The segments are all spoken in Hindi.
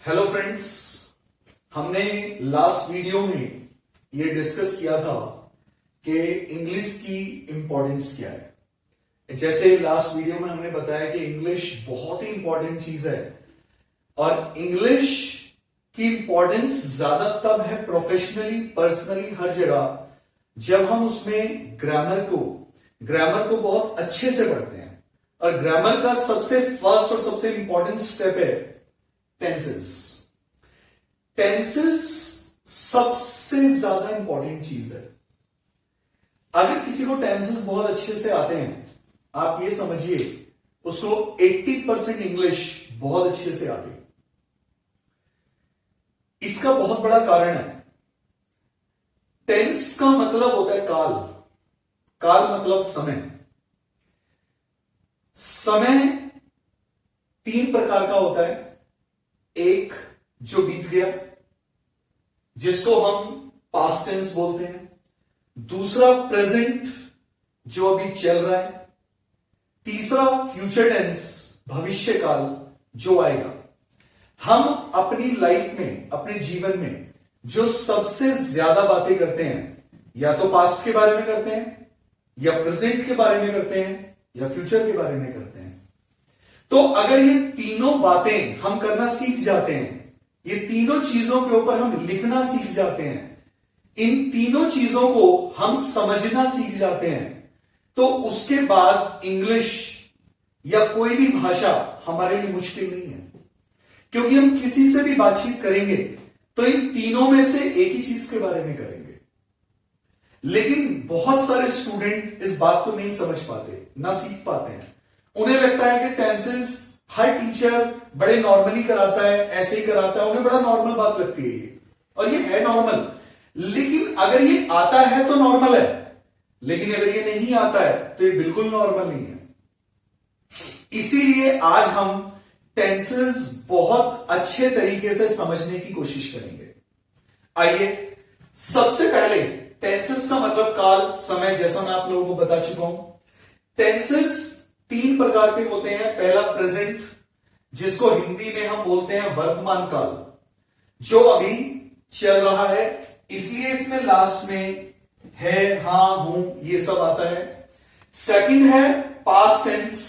हेलो फ्रेंड्स, हमने लास्ट वीडियो में ये डिस्कस किया था कि इंग्लिश की इंपॉर्टेंस क्या है। जैसे लास्ट वीडियो में हमने बताया कि इंग्लिश बहुत ही इंपॉर्टेंट चीज है और इंग्लिश की इंपॉर्टेंस ज्यादा तब है प्रोफेशनली, पर्सनली, हर जगह जब हम उसमें ग्रामर को बहुत अच्छे से पढ़ते हैं। और ग्रामर का सबसे फर्स्ट और सबसे इंपॉर्टेंट स्टेप है टेंसेस। टेंसेस सबसे ज्यादा इंपॉर्टेंट चीज है। अगर किसी को टेंसेस बहुत अच्छे से आते हैं, आप ये समझिए उसको 80% इंग्लिश बहुत अच्छे से आती है। इसका बहुत बड़ा कारण है, टेंस का मतलब होता है काल। काल मतलब समय। समय 3 प्रकार का होता है। एक जो बीत गया, जिसको हम पास्ट टेंस बोलते हैं। दूसरा प्रेजेंट, जो अभी चल रहा है। तीसरा फ्यूचर टेंस, भविष्य काल, जो आएगा। हम अपनी लाइफ में, अपने जीवन में जो सबसे ज्यादा बातें करते हैं, या तो पास्ट के बारे में करते हैं, या प्रेजेंट के बारे में करते हैं, या फ्यूचर के बारे में करते हैं। तो अगर ये तीनों बातें हम करना सीख जाते हैं, ये तीनों चीजों के ऊपर हम लिखना सीख जाते हैं, इन तीनों चीजों को हम समझना सीख जाते हैं, तो उसके बाद इंग्लिश या कोई भी भाषा हमारे लिए मुश्किल नहीं है। क्योंकि हम किसी से भी बातचीत करेंगे तो इन तीनों में से एक ही चीज के बारे में करेंगे। लेकिन बहुत सारे स्टूडेंट इस बात को नहीं समझ पाते, ना सीख पाते हैं। उन्हें लगता है कि टेंसेस हर टीचर बड़े नॉर्मली कराता है, ऐसे ही कराता है, उन्हें बड़ा नॉर्मल बात लगती है ये, और ये है नॉर्मल। लेकिन अगर ये आता है तो नॉर्मल है, लेकिन अगर ये नहीं आता है तो ये बिल्कुल नॉर्मल नहीं है। इसीलिए आज हम टेंसेस बहुत अच्छे तरीके से समझने की कोशिश करेंगे। आइए, सबसे पहले टेंसेस का मतलब काल, समय, जैसा मैं आप लोगों को बता चुका हूं। टेंसेस 3 प्रकार के होते हैं। पहला प्रेजेंट, जिसको हिंदी में हम बोलते हैं वर्तमान काल, जो अभी चल रहा है, इसलिए इसमें लास्ट में है, हां, हूं, ये सब आता है। सेकंड है पास्ट टेंस,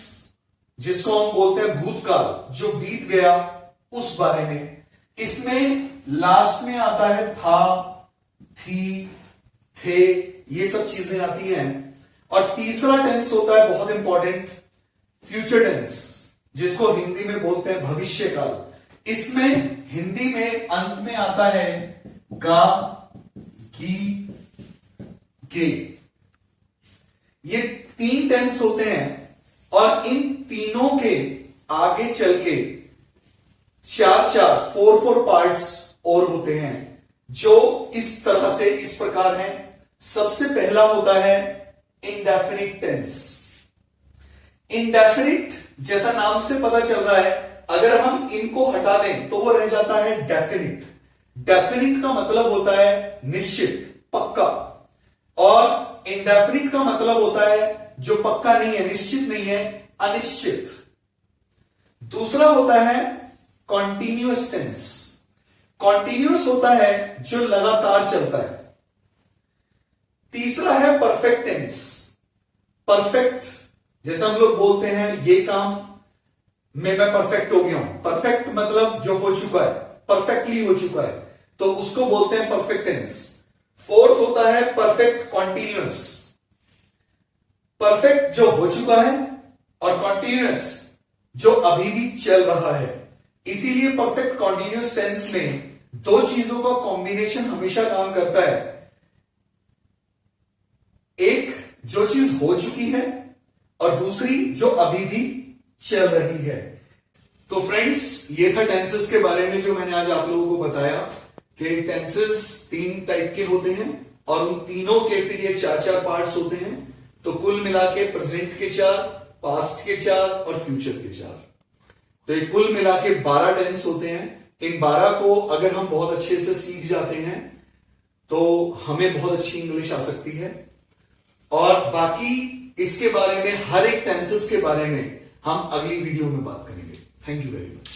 जिसको हम बोलते हैं भूतकाल, जो बीत गया, उस बारे में। इसमें लास्ट में आता है था, थी, थे, ये सब चीजें आती हैं। और तीसरा टेंस होता है बहुत इंपॉर्टेंट, फ्यूचर टेंस, जिसको हिंदी में बोलते हैं भविष्य काल। इसमें हिंदी में अंत में आता है गा, गी, गे। ये 3 टेंस होते हैं और इन तीनों के आगे चल के 4 पार्ट्स और होते हैं, जो इस तरह से, इस प्रकार हैं। सबसे पहला होता है इंडेफिनिट टेंस। इंडेफिनिट, जैसा नाम से पता चल रहा है, अगर हम इनको हटा दें तो वो रह जाता है डेफिनिट। डेफिनिट का मतलब होता है निश्चित, पक्का। और इंडेफिनिट का मतलब होता है जो पक्का नहीं है, निश्चित नहीं है, अनिश्चित। दूसरा होता है कॉन्टिन्यूअस टेंस। कॉन्टिन्यूअस होता है जो लगातार चलता है। तीसरा है परफेक्ट टेंस। परफेक्ट, जैसे हम लोग बोलते हैं ये काम में मैं परफेक्ट हो गया हूं। परफेक्ट मतलब जो हो चुका है, परफेक्टली हो चुका है, तो उसको बोलते हैं परफेक्ट टेंस। फोर्थ होता है परफेक्ट कॉन्टिन्यूअस। परफेक्ट जो हो चुका है और कॉन्टिन्यूअस जो अभी भी चल रहा है। इसीलिए परफेक्ट कॉन्टिन्यूअस टेंस में 2 चीजों का कॉम्बिनेशन हमेशा काम करता है। एक जो चीज हो चुकी है और दूसरी जो अभी भी चल रही है। तो फ्रेंड्स, ये था टेंसेस के बारे में जो मैंने आज आप लोगों को बताया कि टेंसेस 3 टाइप के होते हैं और उन तीनों के फिर ये 4 पार्ट्स होते हैं। तो कुल मिला के प्रेजेंट के 4, पास्ट के 4 और फ्यूचर के 4, तो ये कुल मिला के 12 टेंस होते हैं। इन 12 को अगर हम बहुत अच्छे से सीख जाते हैं तो हमें बहुत अच्छी इंग्लिश आ सकती है। और बाकी इसके बारे में, हर एक टेंसेस के बारे में हम अगली वीडियो में बात करेंगे। Thank you very much.